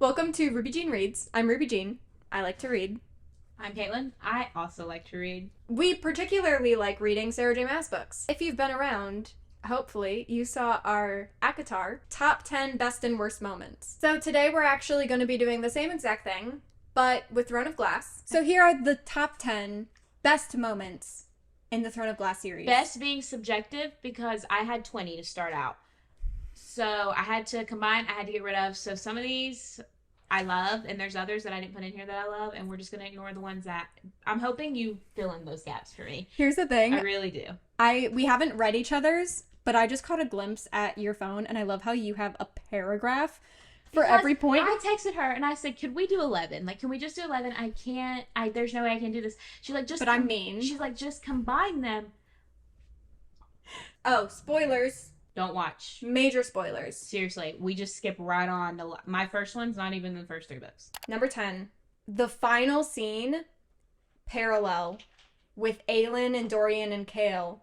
Welcome to Ruby Jean Reads. I'm Ruby Jean. I like to read. I'm Caitlin. I also like to read. We particularly like reading Sarah J. Maas books. If you've been around, hopefully, you saw our ACOTAR top 10 best and worst moments. So today we're actually going to be doing the same exact thing, but with Throne of Glass. So here are the top 10 best moments in the Throne of Glass series. Best being subjective because I had 20 to start out. So I had to combine, I had to get rid of. So some of these I love, and there's others that I didn't put in here that I love, and we're just going to ignore the ones that I'm hoping you fill in those gaps for me. Here's the thing. I really do. We haven't read each other's, but I just caught a glimpse at your phone, and I love how you have a paragraph for every point. I texted her and I said, could we do 11? Like, can we just do 11? There's no way I can do this. She's like, But I'm mean. She's like, just combine them. Oh, spoilers. Don't watch. Major spoilers. Seriously, we just skip right on to my first one's not even the first 3 books. Number 10. The final scene parallel with Aelin and Dorian and Kale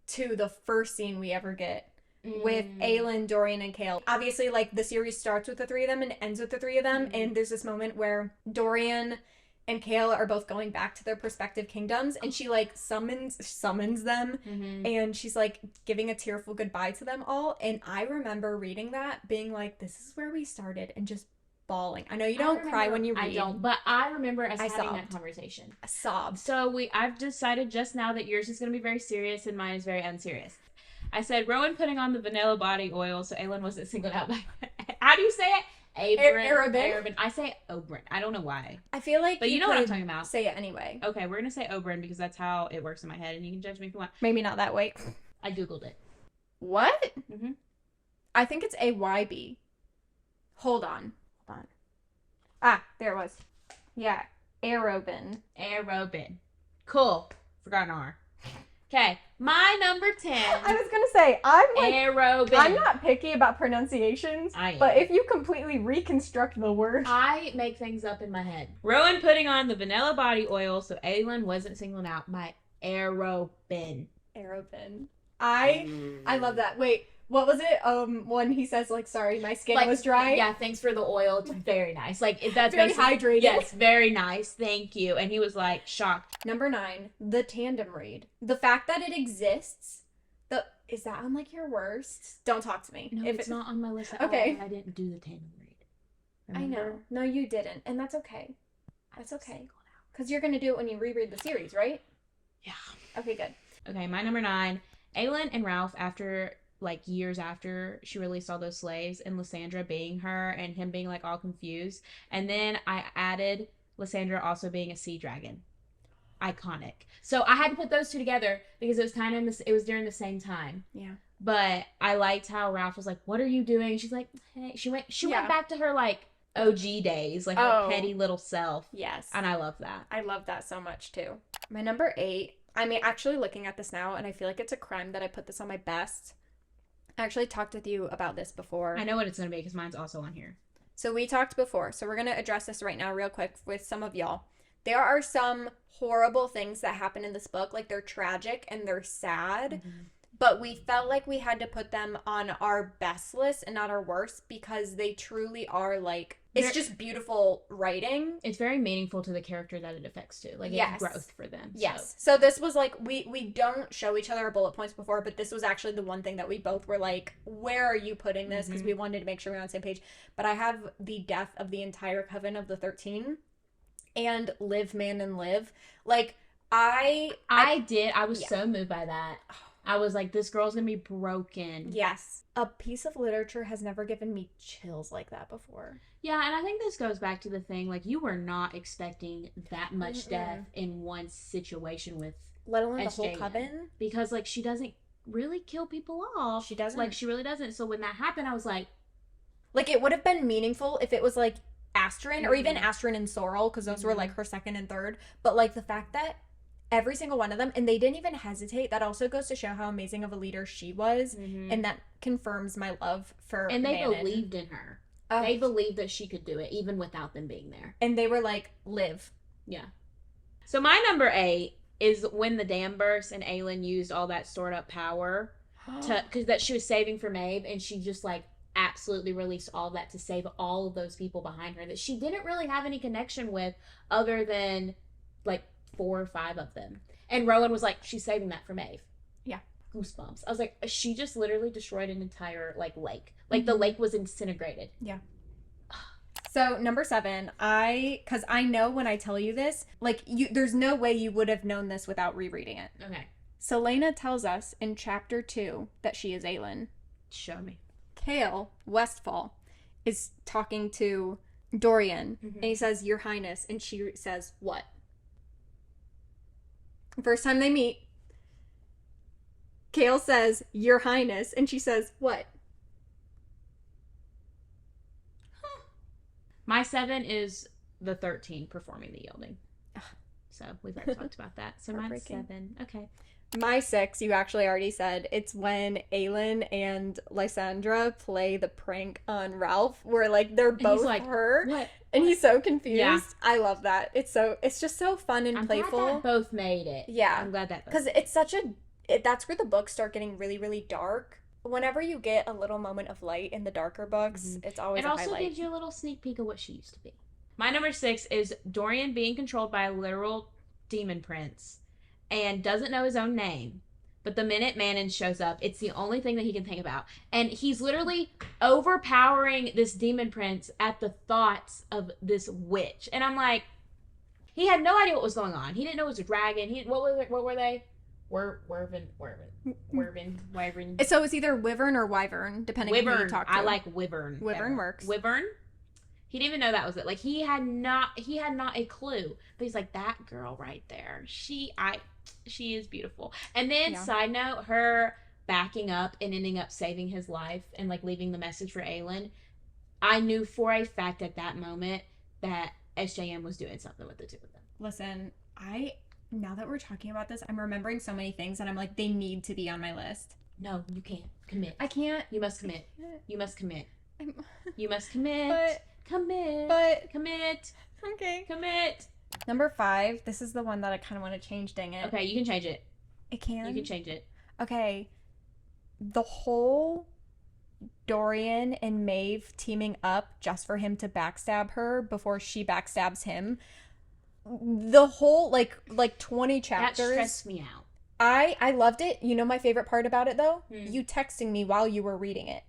to the first scene we ever get with Aelin, Dorian, and Kale. Obviously, like, the series starts with the 3 of them and ends with the 3 of them, and there's this moment where Dorian and Kale are both going back to their respective kingdoms, and she, like, summons them, and she's, like, giving a tearful goodbye to them all, and I remember reading that, being like, this is where we started, and just bawling. I know you don't cry when you read. I don't, but I remember us having sobbed. that conversation. I sobbed. So I've decided just now that yours is going to be very serious and mine is very unserious. I said, Rowan putting on the vanilla body oil so Aelin wasn't singled out by... How do you say it? Arabin. I say Oberyn. I don't know why. I feel like but you know what I'm talking about. Say it anyway. Okay, we're going to say Oberyn because that's how it works in my head, and you can judge me if you want. Maybe not that way. I Googled it. What? Mm-hmm. I think it's AYB. Hold on. Ah, there it was. Yeah, Arobin. Cool. Forgot an R. Okay, my number 10. I was gonna say, Arobin. I'm not picky about pronunciations, but if you completely reconstruct the word, I make things up in my head. Rowan putting on the vanilla body oil so Aelin wasn't singled out by Arobin. I love that. Wait, what was it? When he says, like, sorry, my skin was dry. Yeah, thanks for the oil. It's very nice. Like, that's very hydrated. Yes, very nice. Thank you. And he was like shocked. Number 9, the tandem read. The fact that it exists. Is that on, like, your worst? Don't talk to me. No, it's not on my list at all. I didn't do the tandem read. Remember? I know. No, you didn't. And that's okay. That's okay. Because you're going to do it when you reread the series, right? Yeah. Okay, good. Okay, my number 9. Aelin and Ralph, after, like, years after she released all those slaves, and Lysandra being her, and him being, like, all confused. And then I added Lysandra also being a sea dragon. Iconic. So I had to put those two together because it was kind of it was during the same time. Yeah. But I liked how Ralph was like, "What are you doing?" She's like, "Hey." She went back to her, like, OG days, like her petty little self. Yes. And I love that. I love that so much too. My number 8. I mean, actually looking at this now, and I feel like it's a crime that I put this on my best. I actually talked with you about this before. I know what it's going to be because mine's also on here. So we talked before. So we're going to address this right now real quick with some of y'all. There are some horrible things that happen in this book. Like, they're tragic and they're sad. But we felt like we had to put them on our best list and not our worst because they truly are, like, it's just beautiful writing. It's very meaningful to the character that it affects too. Like, it's growth for them. Yes. So this was like, we don't show each other our bullet points before, but this was actually the one thing that we both were like, where are you putting this? Because we wanted to make sure we were on the same page. But I have the death of the entire Coven of the 13 and Live, Man, and Live. Like, I was so moved by that. I was like, this girl's gonna be broken. Yes. A piece of literature has never given me chills like that before. Yeah, and I think this goes back to the thing, like, you were not expecting that much death in one situation with let alone SJM. The whole Coven. Because, like, she doesn't really kill people off. She doesn't. Like, she really doesn't. So when that happened, I was like... Like, it would have been meaningful if it was, like, Astrid, or even Astrid and Sorrel, because those were, like, her second and third. But, like, the fact that every single one of them, and they didn't even hesitate, that also goes to show how amazing of a leader she was, and that confirms my love for And they Manon. believed in her. They believed that she could do it, even without them being there. And they were like, live. Yeah. So my number 8 is when the dam burst and Aelin used all that stored up power because that she was saving for Maeve, and she just, like, absolutely released all of that to save all of those people behind her that she didn't really have any connection with other than like 4 or 5 of them. And Rowan was like, she's saving that for Maeve. Yeah. Goosebumps. I was like, she just literally destroyed an entire like lake. Like the lake was disintegrated. Yeah. So number 7, because I know when I tell you this, like there's no way you would have known this without rereading it. Okay. Selena tells us in chapter 2 that she is Aelin. Show me. Kale Westfall is talking to Dorian, and he says, "Your Highness," and she says, "What?" First time they meet, Kale says, "Your Highness," and she says, "What?" My 7 is the 13 performing the yielding. So we've already talked about that. So mine's 7. Okay. My 6, you actually already said, it's when Aelin and Lysandra play the prank on Ralph, where like they're both like, her, what? And he's so confused. Yeah. I love that. It's just so fun and playful. I'm glad that both made it. Yeah, I'm glad that both. Because it's such that's where the books start getting really, really dark. Whenever you get a little moment of light in the darker books, it's always a highlight. It also gives you a little sneak peek of what she used to be. My number 6 is Dorian being controlled by a literal demon prince and doesn't know his own name. But the minute Manon shows up, it's the only thing that he can think about. And he's literally overpowering this demon prince at the thoughts of this witch. And I'm like, he had no idea what was going on. He didn't know it was a dragon. What were they? Wyvern. So it's either wyvern or wyvern, depending on who you talk to. I like wyvern. Wyvern works. Wyvern. He didn't even know that was it. Like he had not a clue. But he's like, that girl right there. She is beautiful. And then side note, her backing up and ending up saving his life and like leaving the message for Aelin. I knew for a fact at that moment that SJM was doing something with the two of them. Listen, now that we're talking about this, I'm remembering so many things and I'm like, they need to be on my list. No, you can't. Commit. I can't. You must commit. You must commit. You must commit. Commit. Okay. Commit. Number 5, this is the one that I kind of want to change, dang it. Okay, you can change it. It can? You can change it. Okay. The whole Dorian and Maeve teaming up just for him to backstab her before she backstabs him. The whole, like 20 chapters. That stressed me out. I loved it. You know my favorite part about it, though? You texting me while you were reading it.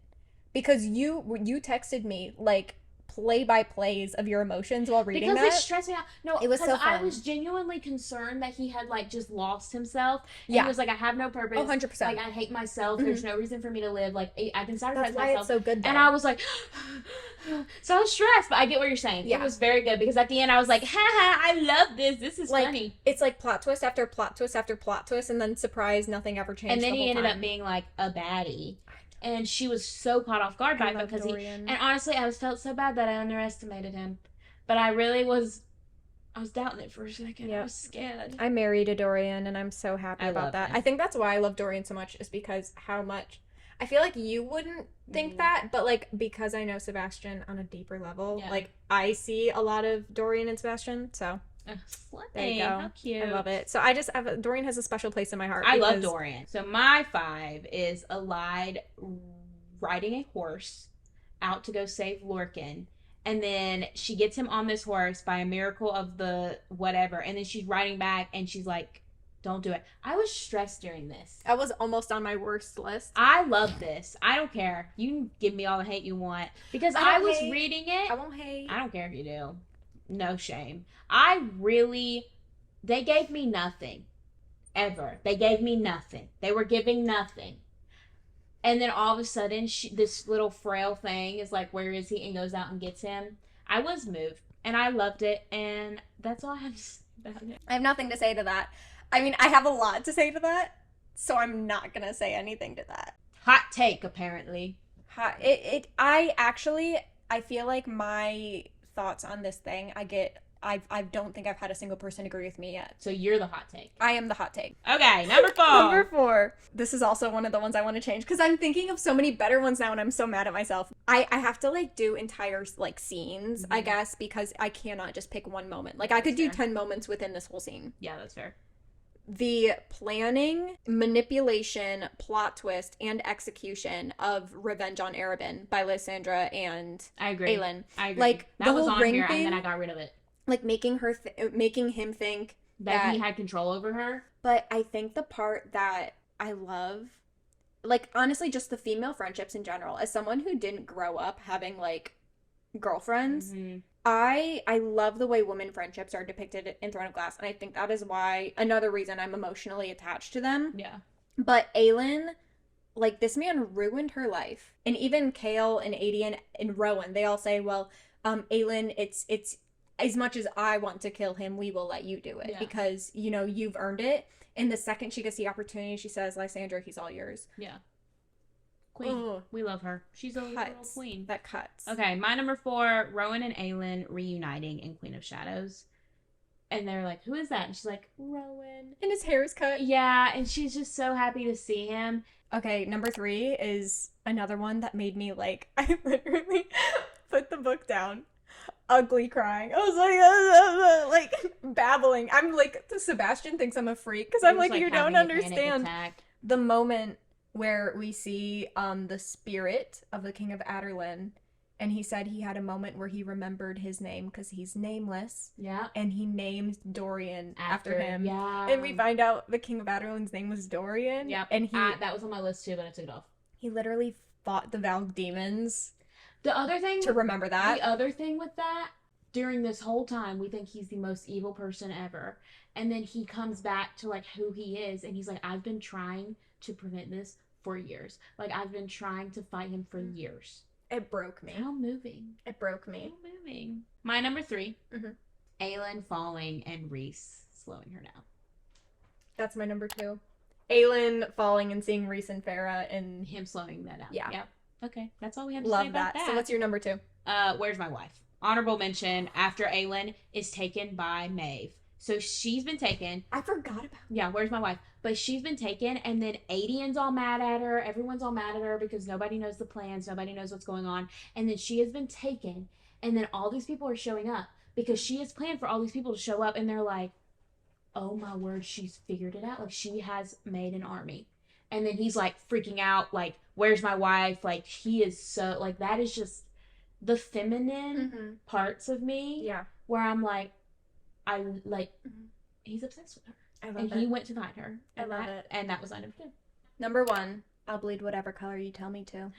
Because you texted me, like, play-by-plays of your emotions while reading because that. It stressed me out. No, it was so fun. I was genuinely concerned that he had like just lost himself. And he was like, I have no purpose. 100%. Like I hate myself. There's no reason for me to live. Like I can sacrifice myself. That's why it's so good. Though. And I was like, so I was stressed. But I get what you're saying. Yeah. It was very good because at the end I was like, I love this. This is like, funny. It's like plot twist after plot twist after plot twist, and then surprise, nothing ever changed. And then he ended up being like a baddie. And she was so caught off guard by it because Dorian. And honestly, I felt so bad that I underestimated him. But I really was. I was doubting it for a second. Yep. I was scared. I married a Dorian, and I'm so happy about that. Him. I think that's why I love Dorian so much, is because how much. I feel like you wouldn't think that, but like because I know Sebastian on a deeper level, like I see a lot of Dorian and Sebastian. So. There you go. How cute. I love it. So Dorian has a special place in my heart. I love Dorian. So my 5 is Alide riding a horse out to go save Lorcan. And then she gets him on this horse by a miracle of the whatever. And then she's riding back and she's like, don't do it. I was stressed during this. I was almost on my worst list. I love this. I don't care. You can give me all the hate you want. Because I was reading it. I won't hate. I don't care if you do. No shame. They gave me nothing. Ever. They gave me nothing. They were giving nothing. And then all of a sudden, this little frail thing is like, where is he? And goes out and gets him. I was moved. And I loved it. And that's all I have to say about it. I have nothing to say to that. I mean, I have a lot to say to that. So I'm not going to say anything to that. Hot take, apparently. I feel like my thoughts on this thing, I don't think I've had a single person agree with me yet. So you're the hot take. I am the hot take. Okay, number 4. Number 4. This is also one of the ones I want to change because I'm thinking of so many better ones now and I'm so mad at myself. I have to like do entire like scenes, I guess, because I cannot just pick one moment. Like I could do 10 moments within this whole scene. Yeah, that's fair. the planning, manipulation, plot twist, and execution of Revenge on Arabin by Lysandra and I agree. Aelin. I agree. Like, that the was whole on ring here, thing, and then I got rid of it. like making him think that he had control over her. But I think the part that I love, like, honestly, just the female friendships in general, as someone who didn't grow up having, like, girlfriends, I love the way women friendships are depicted in Throne of Glass, and I think that is why, another reason I'm emotionally attached to them. Yeah. But Aelin, like, this man ruined her life. And even Kale and Adian and Rowan, they all say, well, Aelin, it's as much as I want to kill him, we will let you do it. Yeah. Because, you know, you've earned it. And the second she gets the opportunity, she says, Lysandra, he's all yours. Yeah. Queen. Ugh. We love her. She's a little queen. That cuts. Okay, my number 4, Rowan and Aelin reuniting in Queen of Shadows. And they're like, who is that? And she's like, Rowan. And his hair is cut. Yeah, and she's just so happy to see him. Okay, number 3 is another one that made me, like, I literally put the book down. Ugly crying. I was like babbling. I'm like, Sebastian thinks I'm a freak because I'm like, you don't understand. The moment where we see the spirit of the King of Aderlin, and he said he had a moment where he remembered his name because he's nameless. Yeah. And he named Dorian after him. Yeah. And we find out the King of Aderlin's name was Dorian. Yeah. And that was on my list too, but I took it off. He literally fought the Valg demons. The other thing to remember that. The other thing with that, during this whole time, we think he's the most evil person ever. And then he comes back to, like, who he is. And he's like, I've been trying to prevent this for years. Like, I've been trying to fight him for years. It broke me. How moving. It broke me. How moving. My number 3. Aelin falling and Rhys slowing her down. That's my number 2. Aelin falling and seeing Rhys and Farah and him slowing that down. Yeah. Okay, that's all we have to say about that. So what's your number 2? Where's My Wife? Honorable mention after Aelin is taken by Maeve. So she's been taken. I forgot about Yeah, Where's My Wife? But she's been taken, and then Adian's all mad at her. Everyone's all mad at her because nobody knows the plans. Nobody knows what's going on. And then she has been taken, and then all these people are showing up because she has planned for all these people to show up, and they're like, oh my word, she's figured it out. Like, she has made an army. And then he's, like, freaking out, like, where's my wife? Like, he is so, like, that is just the feminine parts of me. Yeah. Where I'm like, he's obsessed with her. I love it. And he went to find her. I love it. And that was my number 2. Number 1, I'll bleed whatever color you tell me to.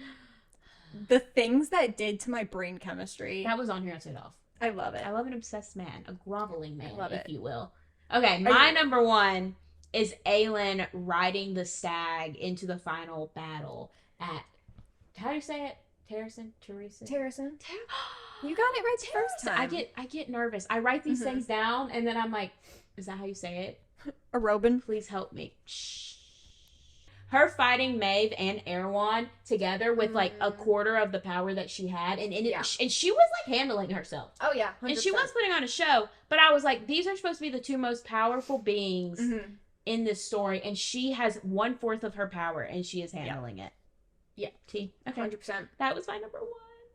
The things that did to my brain chemistry. That was on here, I took it off. I love it. I love an obsessed man, a groveling man, if you will. Okay, my number 1 is Aelin riding the stag into the final battle at, how do you say it? Terrason? You got it right the first time. I get nervous. I write these things down, and then I'm like, is that how you say it? Arobin. Please help me. Shh. Her fighting Maeve and Erewhon together with, like, a quarter of the power that she had. And she was, like, handling herself. Oh, yeah. 100%. And she was putting on a show. But I was like, these are supposed to be the 2 most powerful beings in this story. And she has 1/4 of her power, and she is handling it. Yeah. T. Okay. 100%. That was my number 1.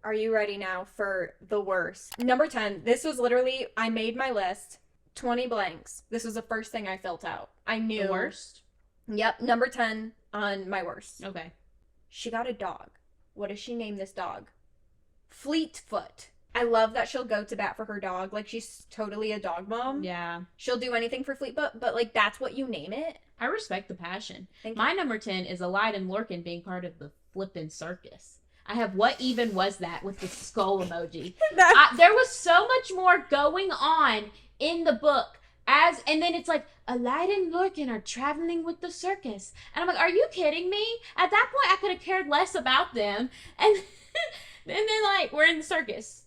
Are you ready now for the worst? Number 10. This was literally, I made my list. 20 blanks. This was the first thing I filled out. I knew. The worst? Yep. Number 10 on my worst. Okay. She got a dog. What does she name this dog? Fleetfoot. I love that she'll go to bat for her dog. Like, she's totally a dog mom. Yeah. She'll do anything for Fleetfoot, but, like, that's what you name it. I respect the passion. My number 10 is Elide and Lorcan being part of the flippin' circus. I have what even was that with the skull emoji. There was so much more going on in the book. And then it's like, Elide and Lorcan are traveling with the circus. And I'm like, are you kidding me? At that point, I could have cared less about them. And then, like, we're in the circus.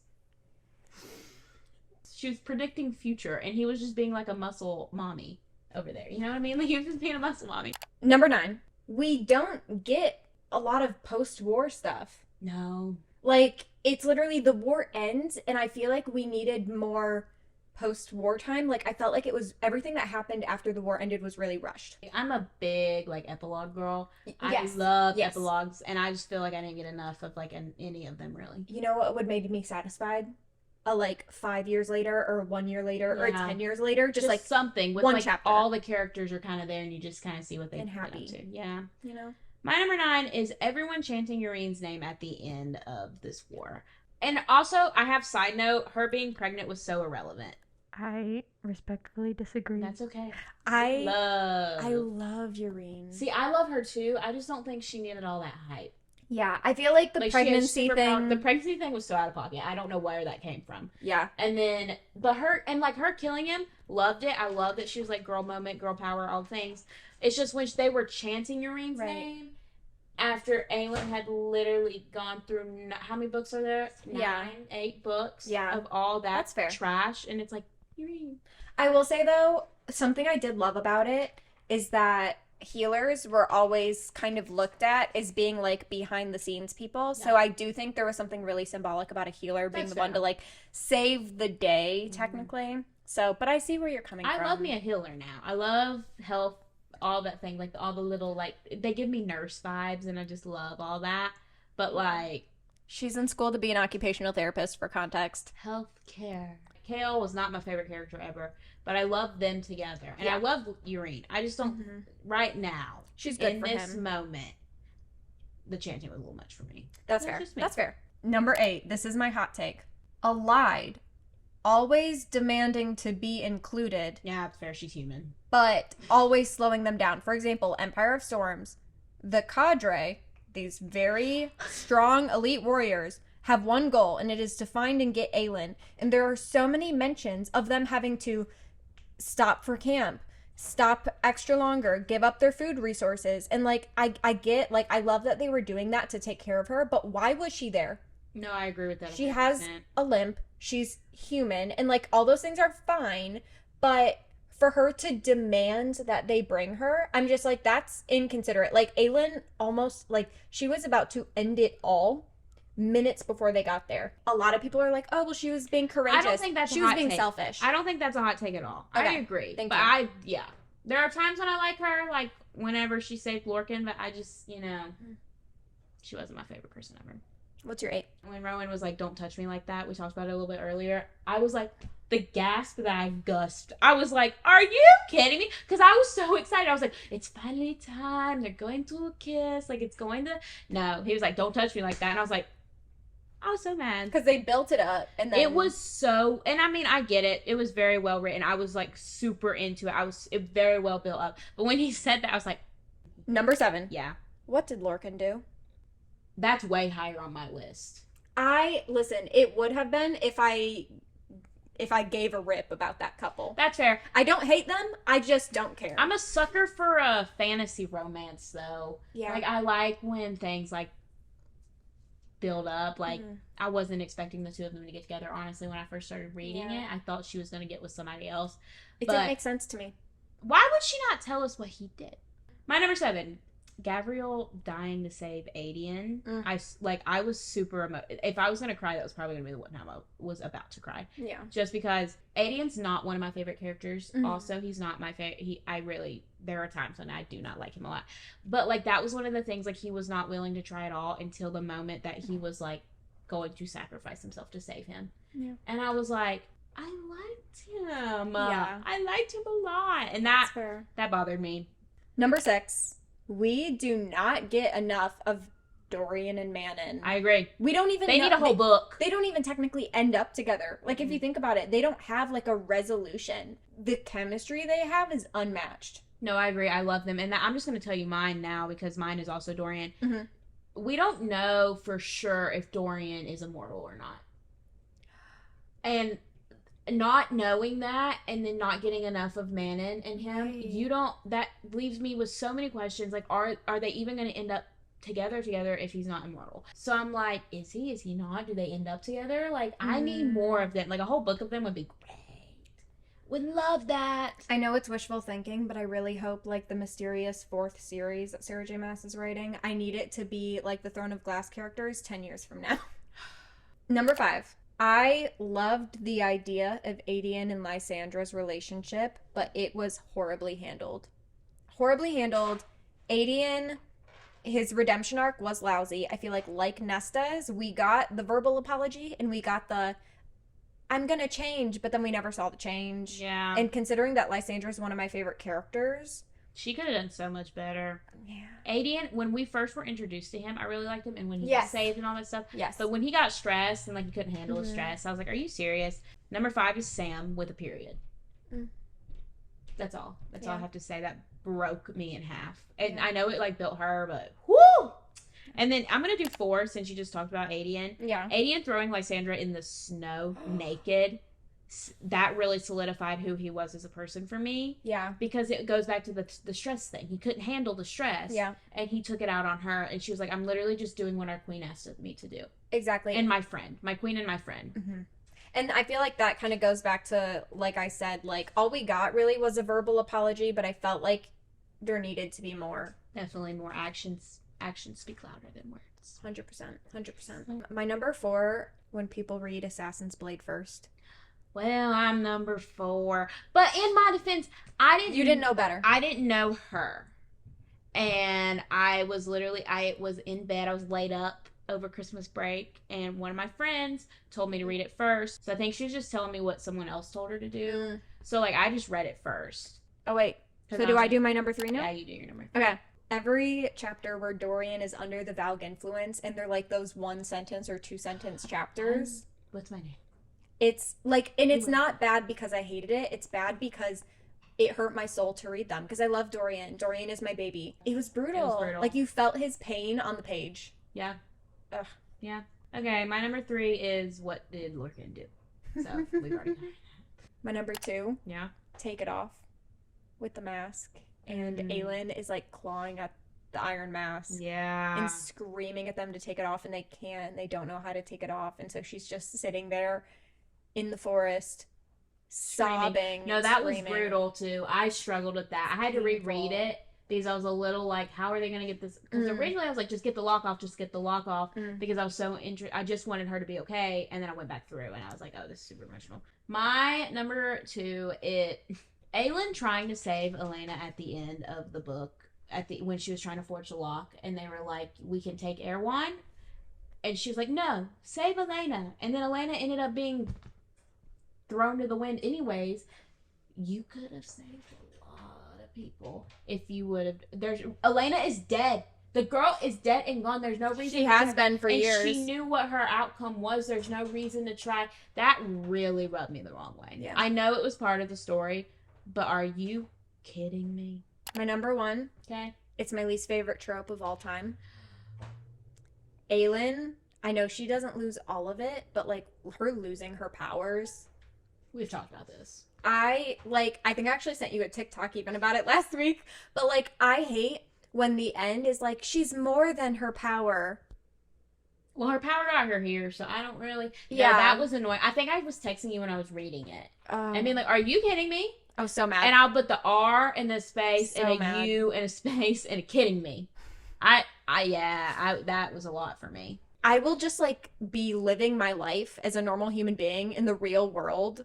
She was predicting future, and he was just being like a muscle mommy over there. You know what I mean? Like, he was just being a muscle mommy. Number 9. We don't get a lot of post-war stuff. No. Like, it's literally the war ends, and I feel like we needed more post-war time. Like, I felt like it was everything that happened after the war ended was really rushed. I'm a big, like, epilogue girl. I love epilogues, and I just feel like I didn't get enough of, like, any of them, really. You know what would make me satisfied? a like 5 years later or 1 year later or Yeah. 10 years later, just like something with one like chapter. all the characters are kind of there, and you just kind of see what they've And been up happy. to. Yeah. you know. My number 9 is everyone chanting Yurine's name at the end of this war. And also, I have side note, her being pregnant was so irrelevant. I respectfully disagree. That's okay. I love Yurine. See, I love her too. I just don't think she needed all that hype. Yeah, I feel like the pregnancy thing. The pregnancy thing was so out of pocket. I don't know where that came from. Yeah. And then, but her killing him, loved it. I love that she was like girl moment, girl power, all things. It's just when they were chanting Yurine's name after Aelin had literally gone through how many books are there? 8 books. Of all that That's fair. trash, and it's like Yurine. I will say though, something I did love about it is that healers were always kind of looked at as being like behind the scenes people. So I do think there was something really symbolic about a healer being one to like save the day technically. So, but I see where you're coming from. I love me a healer now. I love health, all that thing, like all the little like they give me nurse vibes, and I just love all that. But like, she's in school to be an occupational therapist for context. Healthcare. Kale was not my favorite character ever, but I love them together, and I love Yurine. I just don't right now. She's good in for this him. moment. The chanting was a little much for me. That's fair. That's fair. Number 8. This is my hot take. Allied, always demanding to be included. Yeah, it's fair. She's human, but always slowing them down. For example, Empire of Storms, the cadre, these very strong elite warriors, have one goal, and it is to find and get Aelin. And there are so many mentions of them having to stop for camp, stop extra longer, give up their food resources. And like, I get, like, I love that they were doing that to take care of her, but why was she there? No, I agree with that. She has a limp. She's human. And like, all those things are fine, but for her to demand that they bring her, I'm just like, that's inconsiderate. Like, Aelin almost, like, she was about to end it all minutes before they got there. A lot of people are like, oh, well, she was being courageous. I don't think that's she was being selfish. I don't think that's a hot take at all. Okay. I agree. Thank but you. There are times when I like her, like whenever she saved Lorcan, but I just, she wasn't my favorite person ever. What's your 8? When Rowan was like, don't touch me like that, we talked about it a little bit earlier, I was like, the gasp that I gasped, I was like, are you kidding me? Because I was so excited. I was like, it's finally time. They're going to a kiss. Like, it's going to... No, he was like, don't touch me like that. And I was like, I was so mad. Because they built it up. And then... It was so... And I mean, I get it. It was very well written. I was like super into it. It very well built up. But when he said that, I was like... Number 7. Yeah. What did Lorcan do? That's way higher on my list. Listen, it would have been if I gave a rip about that couple. That's fair. I don't hate them. I just don't care. I'm a sucker for a fantasy romance, though. Yeah. Like, I like when things, like, build up. Like, I wasn't expecting the two of them to get together, honestly, when I first started reading it. I thought she was going to get with somebody else. It didn't make sense to me. Why would she not tell us what he did? My number 7. Gabriel dying to save Adian. I was super if I was gonna cry, that was probably gonna be the one time I was about to cry. Yeah. Just because Adian's not one of my favorite characters. Also, he's not my favorite. There are times when I do not like him a lot. But like, that was one of the things, like, he was not willing to try at all until the moment that he was like going to sacrifice himself to save him. Yeah. And I was like, I liked him. Yeah. I liked him a lot. And that bothered me. Number 6. We do not get enough of Dorian and Manon. I agree. We don't even need a whole book. They don't even technically end up together. Like, if you think about it, they don't have, like, a resolution. The chemistry they have is unmatched. No, I agree. I love them. And I'm just going to tell you mine now, because mine is also Dorian. We don't know for sure if Dorian is immortal or not. And not knowing that, and then not getting enough of Manon and him, that leaves me with so many questions. Like, are they even going to end up together if he's not immortal? So I'm like, is he not? Do they end up together? Like, I need more of them. Like, a whole book of them would be great. Would love that. I know it's wishful thinking, but I really hope, like, the mysterious 4th series that Sarah J. Maas is writing, I need it to be like the Throne of Glass characters 10 years from now. Number 5. I loved the idea of Adian and Lysandra's relationship, but it was horribly handled. Adian, his redemption arc was lousy. I feel like Nesta's, we got the verbal apology and we got the I'm gonna change, but then we never saw the change. Yeah. And considering that Lysandra is one of my favorite characters, she could have done so much better. yeah. Aiden, when we first were introduced to him, I really liked him, and when he Yes. was saved and all that stuff. Yes. But when he got stressed and like he couldn't handle his stress, I was like, "Are you serious?" Number 5 is Sam with a period. That's all. That's all I have to say. That broke me in half, and I know it like built her, but whoo! And then I'm gonna do 4 since you just talked about Adian. Yeah. Adian throwing Lysandra in the snow naked. That really solidified who he was as a person for me. Yeah. Because it goes back to the stress thing. He couldn't handle the stress. Yeah. And he took it out on her, and she was like, "I'm literally just doing what our queen asked me to do." Exactly. And my friend, my queen, and my friend. Mm-hmm. And I feel like that kind of goes back to, like I said, like all we got really was a verbal apology, but I felt like there needed to be more. Definitely more actions. Actions speak louder than words. 100%. 100%. My number 4, when people read Assassin's Blade first. Well, I'm number 4. But in my defense, you didn't know better. I didn't know her. And I was in bed. I was laid up over Christmas break, and one of my friends told me to read it first. So I think she was just telling me what someone else told her to do. So like I just read it first. Oh wait. So do I do my number 3 now? Yeah, you do your number. Okay. Every chapter where Dorian is under the Valg influence, and they're like those 1 sentence or 2 sentence chapters. What's my name? It's like, and it's not bad because I hated it. It's bad because it hurt my soul to read them because I love Dorian. Dorian is my baby. It was brutal. Like you felt his pain on the page. Yeah. Ugh. Yeah. Okay, my number 3 is What Did Lorcan Do? So we've already done. My number 2. Yeah. Take it off with the mask. And Aelin is like clawing at the iron mask. Yeah. And screaming at them to take it off, and they can't. They don't know how to take it off. And so she's just sitting there in the forest sobbing. No, that was brutal too. I struggled with that. I had to reread it because I was a little like, how are they going to get this? Because originally I was like, just get the lock off, because I was so interested. I just wanted her to be okay. And then I went back through and I was like, oh, this is super emotional. My number 2 is Aelin trying to save Elena at the end of the book, when she was trying to forge the lock, and they were like, we can take Erewhon. And she was like, no, save Elena. And then Elena ended up being thrown to the wind anyways. You could have saved a lot of people if you would have. Elena is dead. The girl is dead and gone. There's no reason. She has been for years. She knew what her outcome was. There's no reason to try. That really rubbed me the wrong way. Yeah. I know it was part of the story, but are you kidding me? My number 1. Okay. It's my least favorite trope of all time. Aelin, I know she doesn't lose all of it, but like her losing her powers. We've talked about this. I think I actually sent you a TikTok even about it last week, but like I hate when the end is like she's more than her power. Well, her power got her here, so I don't really. Yeah, no, that was annoying. I think I was texting you when I was reading it. I mean, like, are you kidding me? I was so mad. And I'll put the R in the space So and a mad. U in a space and kidding me. That was a lot for me. I will just like be living my life as a normal human being in the real world,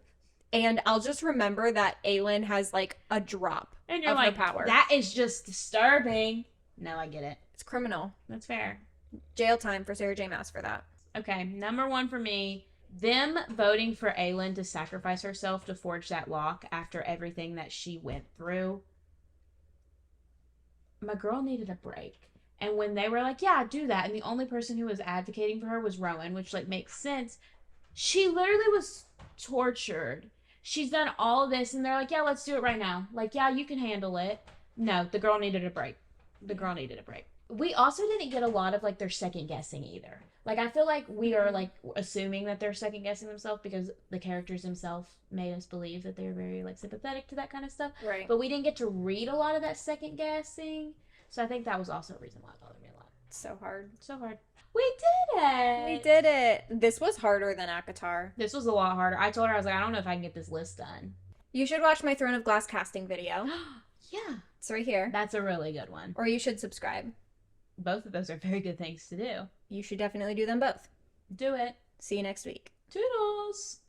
and I'll just remember that Aelin has like a drop And you're of like, her power. that is just disturbing. No, I get it. It's criminal. That's fair. Jail time for Sarah J. Maas for that. Okay, number 1 for me, them voting for Aelin to sacrifice herself to forge that lock after everything that she went through. My girl needed a break. And when they were like, yeah, do that, and the only person who was advocating for her was Rowan, which like makes sense, she literally was tortured. She's done all this, and they're like, yeah, let's do it right now. Like, yeah, you can handle it. No, the girl needed a break. We also didn't get a lot of like their second guessing either. Like I feel like we are like assuming that they're second guessing themselves because the characters themselves made us believe that they're very like sympathetic to that kind of stuff. Right. But we didn't get to read a lot of that second guessing. So I think that was also a reason why it bothered me a lot. So hard. So hard. We did it. We did it. This was harder than ACOTAR. This was a lot harder. I told her, I was like, I don't know if I can get this list done. You should watch my Throne of Glass casting video. Yeah. It's right here. That's a really good one. Or you should subscribe. Both of those are very good things to do. You should definitely do them both. Do it. See you next week. Toodles.